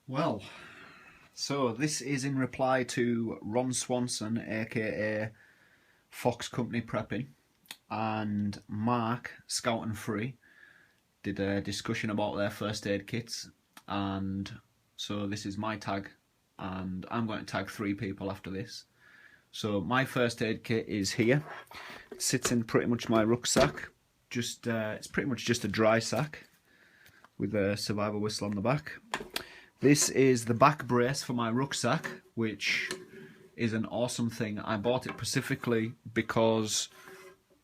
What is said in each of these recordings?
Well, so this is in reply to Ron Swanson, aka Fox Company Prepping, and Mark Scout and Free did a discussion about their first aid kits, and so this is my tag, and I'm going to tag 3 people after this. So my first aid kit is here. It sits in pretty much my rucksack. It's pretty much just a dry sack with a survival whistle on the back. This is the back brace for my rucksack, which is an awesome thing. I bought it specifically because,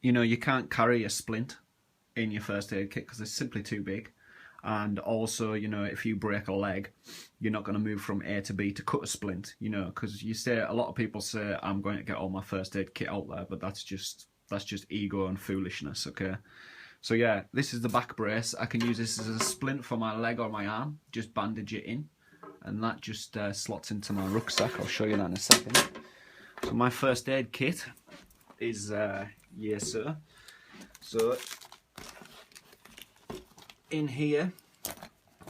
you can't carry a splint in your first aid kit because it's simply too big. And also, if you break a leg, you're not going to move from A to B to cut a splint, because a lot of people say, I'm going to get all my first aid kit out there, but that's just ego and foolishness, okay? So yeah, this is the back brace. I can use this as a splint for my leg or my arm, just bandage it in, and that just slots into my rucksack. I'll show you that in a second. So my first aid kit is, yes sir. So in here,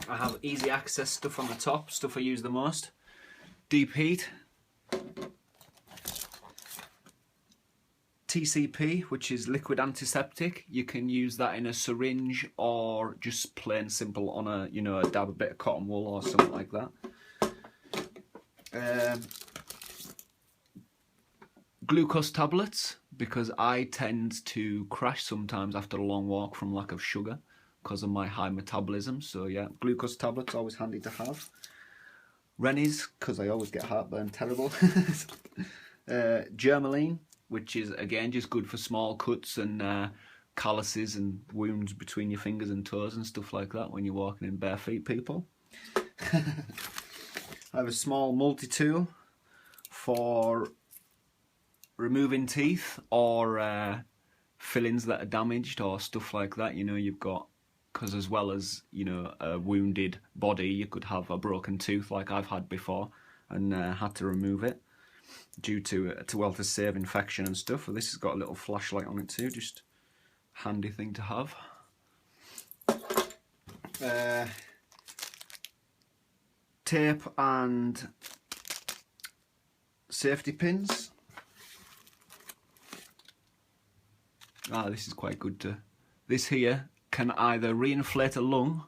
I have easy access stuff on the top, stuff I use the most. Deep heat, TCP, which is liquid antiseptic. You can use that in a syringe or just plain simple on a dab a bit of cotton wool or something like that. Glucose tablets, because I tend to crash sometimes after a long walk from lack of sugar because of my high metabolism. So yeah, glucose tablets, always handy to have. Rennies, because I always get heartburn, terrible. Germaline, which is again just good for small cuts and calluses and wounds between your fingers and toes and stuff like that when you're walking in bare feet, people. I have a small multi-tool for removing teeth or fillings that are damaged or stuff like that. You've got, because as well as a wounded body, you could have a broken tooth like I've had before and had to remove it due to save infection and stuff. Well, this has got a little flashlight on it too, just handy thing to have. Tape and safety pins. This is quite good too. This here can either reinflate a lung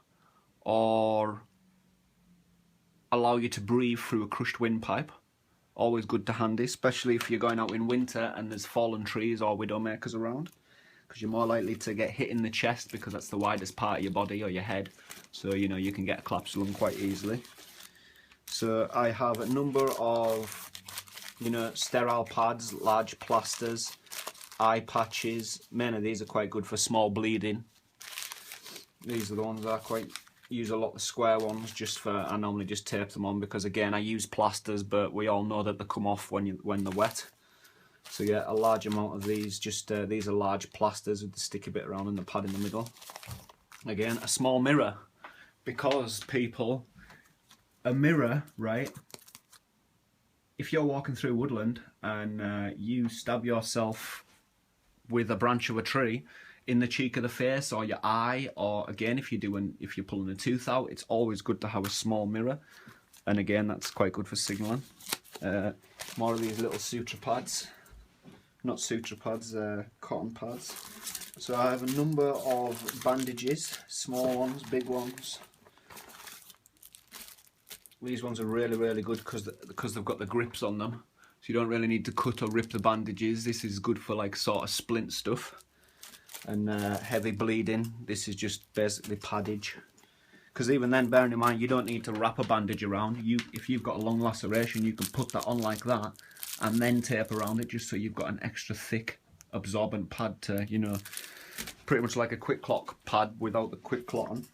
or allow you to breathe through a crushed windpipe. Always good to handy, especially if you're going out in winter and there's fallen trees or widowmakers around, because you're more likely to get hit in the chest because that's the widest part of your body or your head. So you can get a collapsed lung quite easily. So I have a number of sterile pads, large plasters, eye patches. Many of these are quite good for small bleeding. These are the ones I use a lot, the square ones. I normally just tape them on because again I use plasters, but we all know that they come off when they're wet. So yeah, a large amount of these. These are large plasters with the sticky bit around and the pad in the middle. Again, a small mirror, because people, a mirror, right? If you're walking through woodland and you stab yourself with a branch of a tree in the cheek of the face or your eye, or again if you're pulling a tooth out, it's always good to have a small mirror, and again that's quite good for signalling. More of these little suture pads, not suture pads, cotton pads. So I have a number of bandages, small ones, big ones. These ones are really good because they've got the grips on them, so you don't really need to cut or rip the bandages. This is good for like sort of splint stuff and heavy bleeding. This is just basically paddage, because even then, bearing in mind, you don't need to wrap a bandage around. If you've got a long laceration, you can put that on like that and then tape around it, just so you've got an extra thick absorbent pad to, pretty much like a quick clot pad without the quick clot on.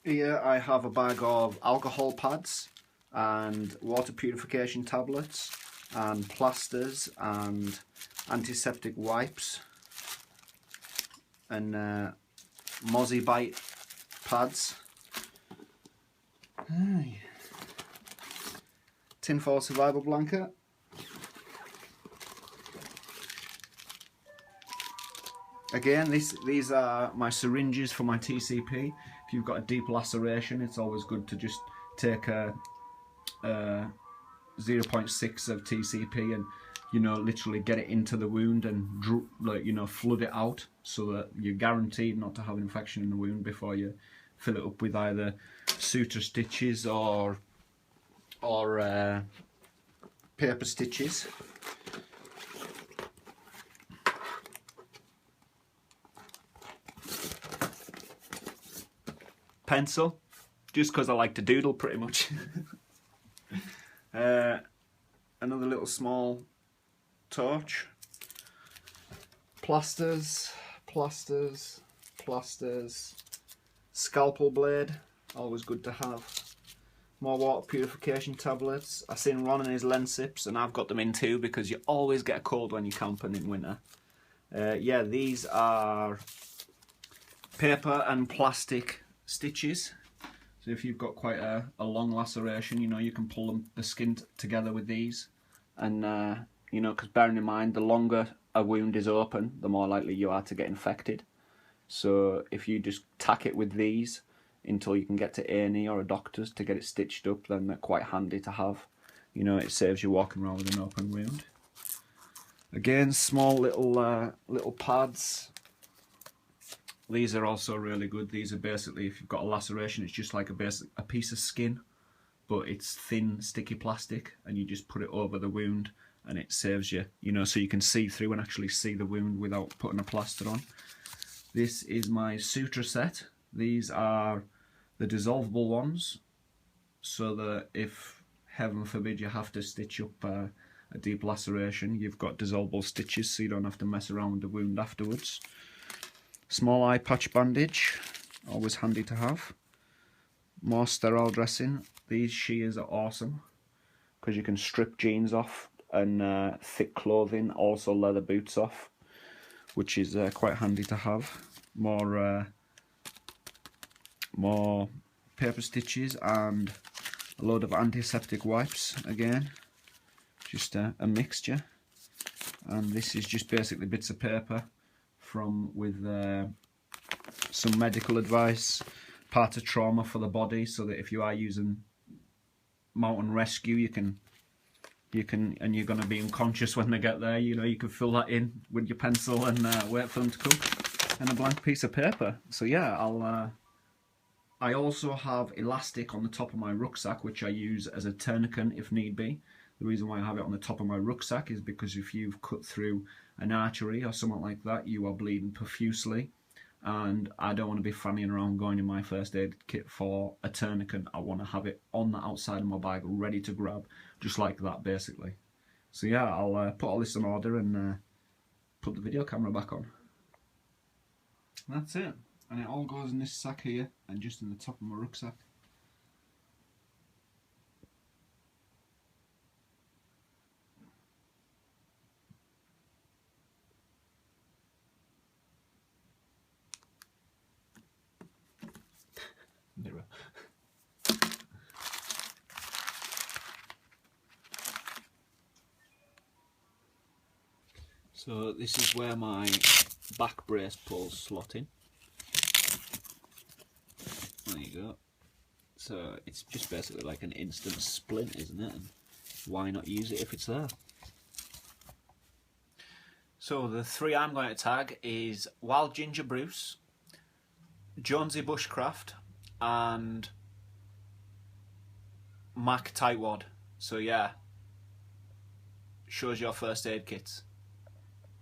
Here I have a bag of alcohol pads and water purification tablets and plasters and antiseptic wipes and Mozzie Bite pads. Tinfoil survival blanket. Again, these are my syringes for my TCP. if you've got a deep laceration, it's always good to just take a 0.6 of TCP and, you know, literally get it into the wound and, like, you know, flood it out so that you're guaranteed not to have an infection in the wound before you fill it up with either suture stitches or paper stitches. Pencil, just because I like to doodle pretty much. Another little small torch. Plasters, plasters, plasters. Scalpel blade, always good to have. More water purification tablets. I seen Ron and his Lensips, and I've got them in too because you always get a cold when you're camping in winter. Yeah, these are paper and plastic stitches. So if you've got quite a long laceration, you know, you can pull the skin together with these. And, you know, because bearing in mind, the longer a wound is open, the more likely you are to get infected. So if you just tack it with these until you can get to A&E or a doctor's to get it stitched up, then they're quite handy to have. You know, it saves you walking around with an open wound. Again, small little pads. These are also really good. These are basically, if you've got a laceration, it's just like a piece of skin, but it's thin, sticky plastic, and you just put it over the wound, and it saves you, you know, so you can see through and actually see the wound without putting a plaster on. This is my suture set. These are the dissolvable ones, so that if, heaven forbid, you have to stitch up a deep laceration, you've got dissolvable stitches so you don't have to mess around with the wound afterwards. Small eye patch bandage, always handy to have. More sterile dressing. These shears are awesome because you can strip jeans off and thick clothing, also leather boots off, which is quite handy to have. More paper stitches and a load of antiseptic wipes again, just a mixture. And this is just basically bits of paper with some medical advice, part of trauma for the body, so that if you are using mountain rescue, you can, and you're going to be unconscious when they get there, you know, you can fill that in with your pencil and wait for them to come, and a blank piece of paper. So yeah, I also have elastic on the top of my rucksack, which I use as a tourniquet if need be. The reason why I have it on the top of my rucksack is because if you've cut through an artery or something like that, you are bleeding profusely, and I don't want to be fanning around going in my first aid kit for a tourniquet. I want to have it on the outside of my bag, ready to grab, just like that basically. So yeah, I'll put all this in order and put the video camera back on. And that's it. And it all goes in this sack here and just in the top of my rucksack. Mirror. So this is where my back brace pulls slot in. There you go. So it's just basically like an instant splint, isn't it? And why not use it if it's there? So the three I'm going to tag is Wild Ginger Bruce, Jonesy Bushcraft, and Mac Tightwad. So yeah, shows your first aid kits.